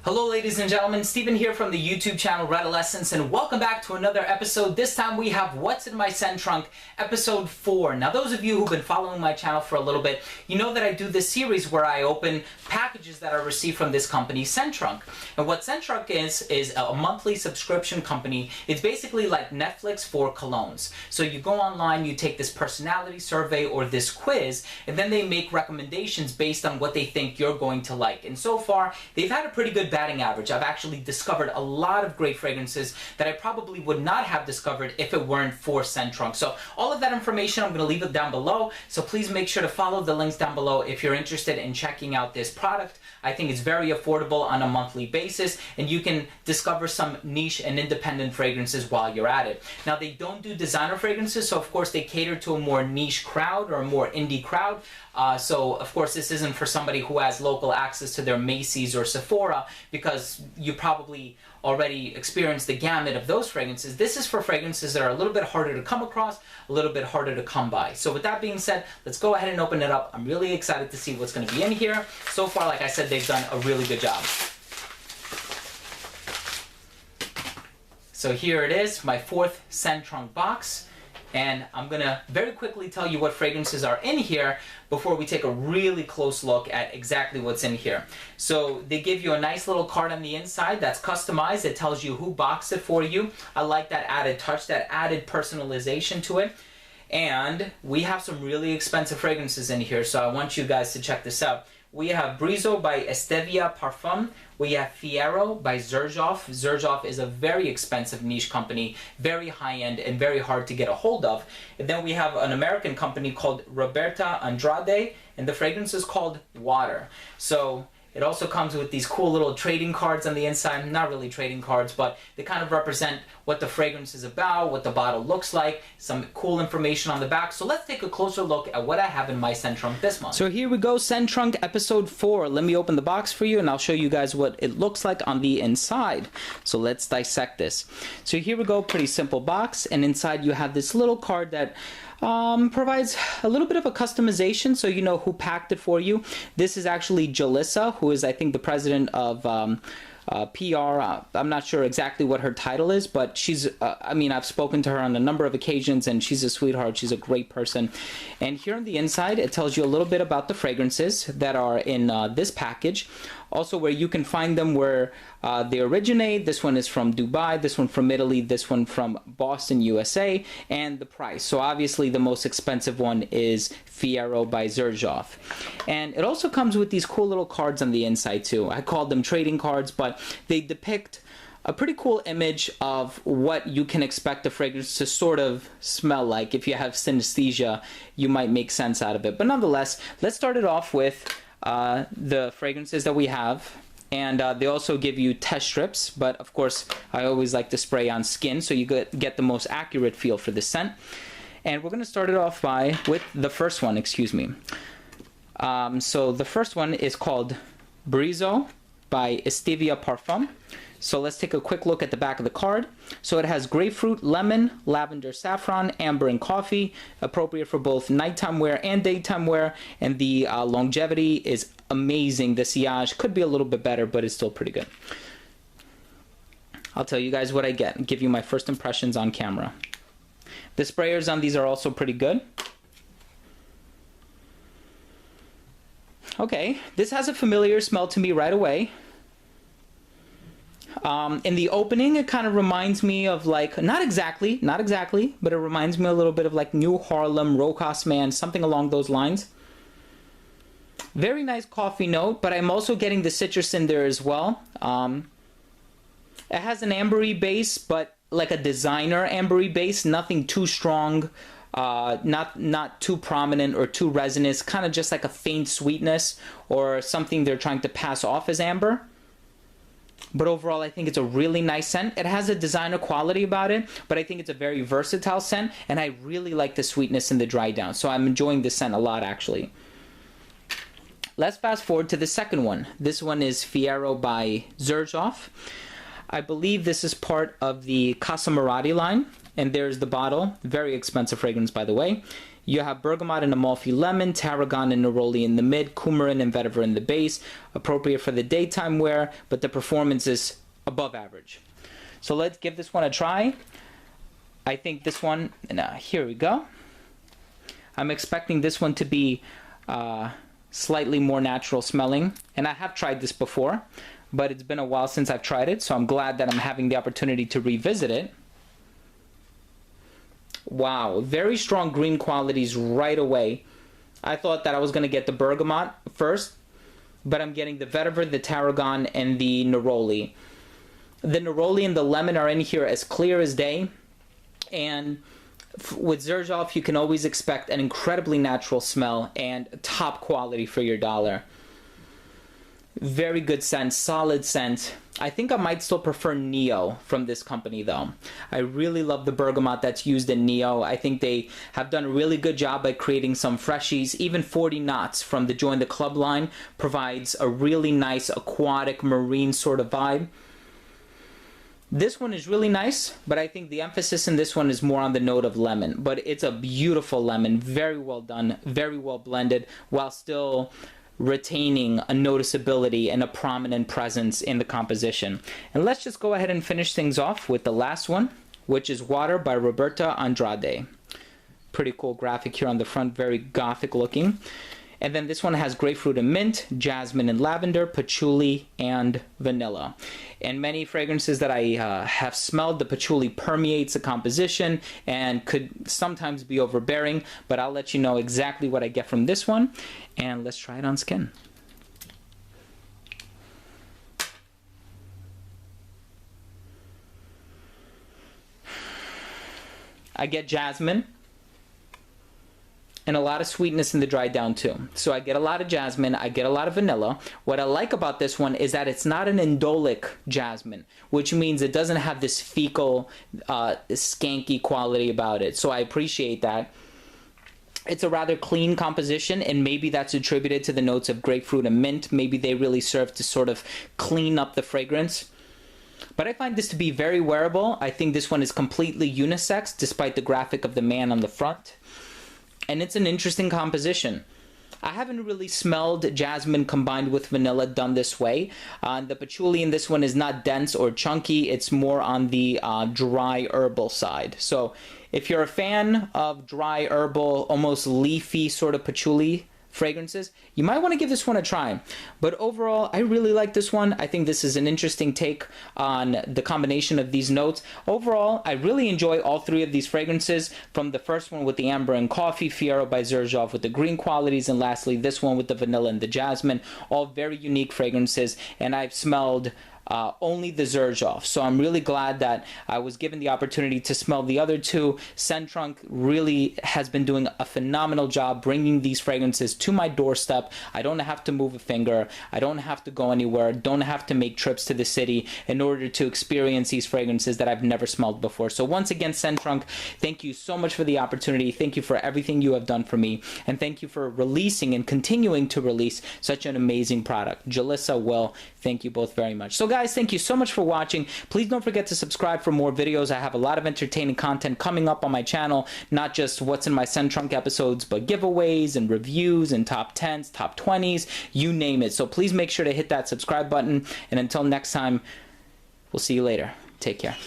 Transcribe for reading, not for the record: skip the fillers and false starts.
Hello ladies and gentlemen, Stephen here from the YouTube channel Redolescence, and welcome back to another episode. This time we have What's in My Scent Trunk, episode 4. Now those of you who've been following my channel for a little bit, you know that I do this series where I open packages that I receive from this company, Scent Trunk. And what Scent Trunk is a monthly subscription company. It's basically like Netflix for colognes. So you go online, you take this personality survey or this quiz, and then they make recommendations based on what they think you're going to like. And so far, they've had a pretty good batting average. I've actually discovered a lot of great fragrances that I probably would not have discovered if it weren't for Scent Trunk. So all of that information, I'm going to leave it down below. So please make sure to follow the links down below if you're interested in checking out this product. I think it's very affordable on a monthly basis, and you can discover some niche and independent fragrances while you're at it. Now, they don't do designer fragrances, so of course they cater to a more niche crowd or a more indie crowd. So of course this isn't for somebody who has local access to their Macy's or Sephora, because you probably already experienced the gamut of those fragrances. This is for fragrances that are a little bit harder to come across, a little bit harder to come by. So with that being said, let's go ahead and open it up. I'm really excited to see what's going to be in here. So far, like I said, they've done a really good job. So here it is, my 4th Scent Trunk box. And I'm gonna very quickly tell you what fragrances are in here before we take a really close look at exactly what's in here. So they give you a nice little card on the inside that's customized. It tells you who boxed it for you. I like that added touch, that added personalization to it. And we have some really expensive fragrances in here, so I want you guys to check this out. We have Brizo by Estevia Parfum. We have Fierro by Xerjoff. Xerjoff is a very expensive niche company, very high-end and very hard to get a hold of. And then we have an American company called Roberta Andrade, and the fragrance is called Water. So it also comes with these cool little trading cards on the inside. Not really trading cards, but they kind of represent what the fragrance is about, what the bottle looks like, some cool information on the back. So let's take a closer look at what I have in my Scent Trunk this month. So here we go, Scent Trunk episode 4. Let me open the box for you and I'll show you guys what it looks like on the inside. So let's dissect this. So here we go, pretty simple box, and inside you have this little card that provides a little bit of a customization so you know who packed it for you. This is actually Jalissa, who is, I think, the president of PR. I'm not sure exactly what her title is, but she's, I mean, I've spoken to her on a number of occasions, and she's a sweetheart. She's a great person. And here on the inside, it tells you a little bit about the fragrances that are in this package. Also, where you can find them, where they originate. This one is from Dubai, this one from Italy, this one from Boston, USA, and the price. So obviously the most expensive one is Fierro by Xerjoff. And it also comes with these cool little cards on the inside too. I call them trading cards, but they depict a pretty cool image of what you can expect a fragrance to sort of smell like. If you have synesthesia, you might make sense out of it. But nonetheless, let's start it off with the fragrances that we have. And they also give you test strips, but of course I always like to spray on skin so you get the most accurate feel for the scent. And we're going to start it off with the first one, excuse me. So the first one is called Brizo by Estevia Parfum. So let's take a quick look at the back of the card. So it has grapefruit, lemon, lavender, saffron, amber, and coffee, appropriate for both nighttime wear and daytime wear. And the longevity is amazing. The sillage could be a little bit better, but it's still pretty good. I'll tell you guys what I get and give you my first impressions on camera. The sprayers on these are also pretty good. Okay, this has a familiar smell to me right away. In the opening, it kind of reminds me of, like, not exactly, but it reminds me a little bit of like New Harlem, Rojas Man, something along those lines. Very nice coffee note, but I'm also getting the citrus in there as well. It has an ambery base, but like a designer ambery base, nothing too strong, not too prominent or too resinous, kind of just like a faint sweetness or something they're trying to pass off as amber. But overall, I think it's a really nice scent. It has a designer quality about it, but I think it's a very versatile scent, and I really like the sweetness in the dry down. So I'm enjoying this scent a lot, actually. Let's fast forward to the second one. This one is Fierro by Xerjoff. I believe this is part of the Casa Marati line, and there's the bottle. Very expensive fragrance, by the way. You have bergamot and Amalfi lemon, tarragon and neroli in the mid, coumarin and vetiver in the base. Appropriate for the daytime wear, but the performance is above average. So let's give this one a try. I think this one, here we go. I'm expecting this one to be slightly more natural smelling. And I have tried this before, but it's been a while since I've tried it, so I'm glad that I'm having the opportunity to revisit it. Wow, very strong green qualities right away. I thought that I was going to get the bergamot first, but I'm getting the vetiver, the tarragon, and the neroli. The neroli and the lemon are in here as clear as day, and with Xerjoff you can always expect an incredibly natural smell and top quality for your dollar. Very good scent, solid scent. I think I might still prefer Neo from this company though. I really love the bergamot that's used in Neo. I think they have done a really good job by creating some freshies. Even 40 Knots from the Join the Club line provides a really nice aquatic marine sort of vibe. This one is really nice, but I think the emphasis in this one is more on the note of lemon. But it's a beautiful lemon, very well done, very well blended, while still retaining a noticeability and a prominent presence in the composition. And let's just go ahead and finish things off with the last one, which is Water by Roberta Andrade. Pretty cool graphic here on the front, very gothic looking. And then this one has grapefruit and mint, jasmine and lavender, patchouli and vanilla. And many fragrances that I have smelled, the patchouli permeates the composition and could sometimes be overbearing, but I'll let you know exactly what I get from this one. And let's try it on skin. I get jasmine and a lot of sweetness in the dry down too. So I get a lot of jasmine, I get a lot of vanilla. What I like about this one is that it's not an indolic jasmine, which means it doesn't have this fecal, skanky quality about it. So I appreciate that. It's a rather clean composition, and maybe that's attributed to the notes of grapefruit and mint. Maybe they really serve to sort of clean up the fragrance. But I find this to be very wearable. I think this one is completely unisex, despite the graphic of the man on the front. And it's an interesting composition. I haven't really smelled jasmine combined with vanilla done this way. The patchouli in this one is not dense or chunky. It's more on the dry herbal side. So if you're a fan of dry herbal, almost leafy sort of patchouli fragrances, you might want to give this one a try. But overall, I really like this one. I think this is an interesting take on the combination of these notes. Overall, I really enjoy all three of these fragrances, from the first one with the amber and coffee, Fiero by Xerjoff with the green qualities, and lastly this one with the vanilla and the jasmine. All very unique fragrances, and I've smelled only the Xerjoff. So I'm really glad that I was given the opportunity to smell the other two. Centrunk really has been doing a phenomenal job bringing these fragrances to my doorstep. I don't have to move a finger. I don't have to go anywhere. Don't have to make trips to the city in order to experience these fragrances that I've never smelled before. So once again, Centrunk, thank you so much for the opportunity. Thank you for everything you have done for me. And thank you for releasing and continuing to release such an amazing product. Jalissa, Will, thank you both very much. So guys, thank you so much for watching. Please don't forget to subscribe for more videos. I have a lot of entertaining content coming up on my channel, not just what's in my Centrunk episodes, but giveaways and reviews and top 10s, top 20s, you name it. So please make sure to hit that subscribe button. And until next time, we'll see you later. Take care.